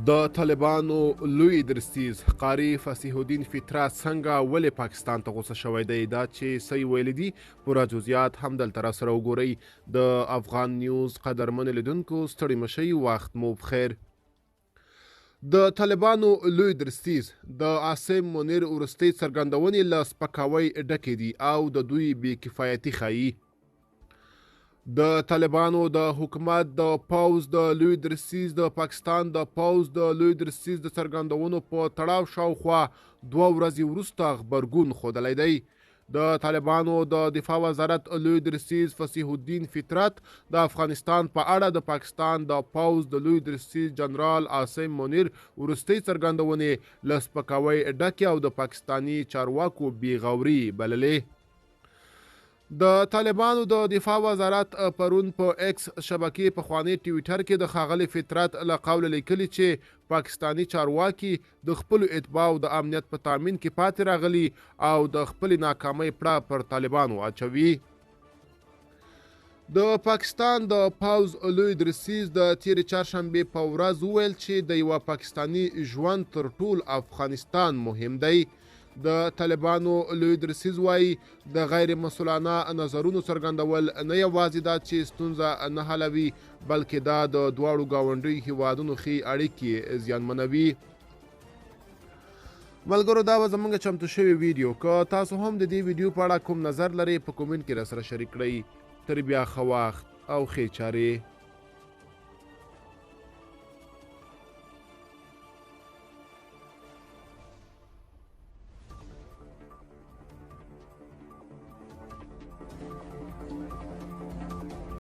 د طالبانو لوی درستیز قاری فصیح الدین فطرت څنګه ولې پاکستان ته غوسه شوی دی دا چې څه ویلي دي پوره جزئیات هم دلته راسره وګورئ. د افغان نیوز قدرمنو لیدونکو ستړي مه شئ، وخت مو بخیر. د طالبانو لوی درستیز د عاصم منیر وروستۍ څرګندونې له سپکاوۍ ډکې دي او د دوی بې کفایتي ښایي. د طالبانو د حکومت د پوځ د لوی درستیز د پاکستان د پوځ د لوی درستیز د څرګندونو په تړاو شاوخوا 2 ورځې وروسته غبرګون ښودلی دی. د طالبانو د دفاع وزارت لوی درستیز فصیح الدین فطرت د افغانستان په اړه د پاکستان د پوځ د لوی درستیز جنرال عاصم منیر وروستۍ څرګندونې له سپکاوۍ ډکې او د پاکستاني چارواکو بې غوري بللې. د طالبانو د دفاع وزارت پرون په ایکس شبکې پخواني ټویټر کې د ښاغلي فطرت له قوله لیکلي چې پاکستاني چارواکي د خپلو اتباعو د امنیت په تامین کې پاتې راغلي او د خپلې ناکامۍ پړه پر طالبانو اچوي. د پاکستان د پوځ لوی درستیز د تېرې چهارشنبې په ورځ وویل چې د یوه پاکستاني ژوند تر ټول افغانستان مهم دی. د طالبانو لوی درستیز وایي د غیر مسؤلانه نظرونو څرګندول نه یوازې دا چې ستونزه نه حلوي بلکې دا د دواړو ګاونډیو هیوادونو ښې اړیکې زیانمنوي. ملګرو، دا به زموږ چمتو شوی ویډیو. که تاسو هم د دې ویډیو په اړه کوم نظر لرئ په کومنټ کې راسره شریک کړئ. تر بیا ښه وخت او ښې چارې.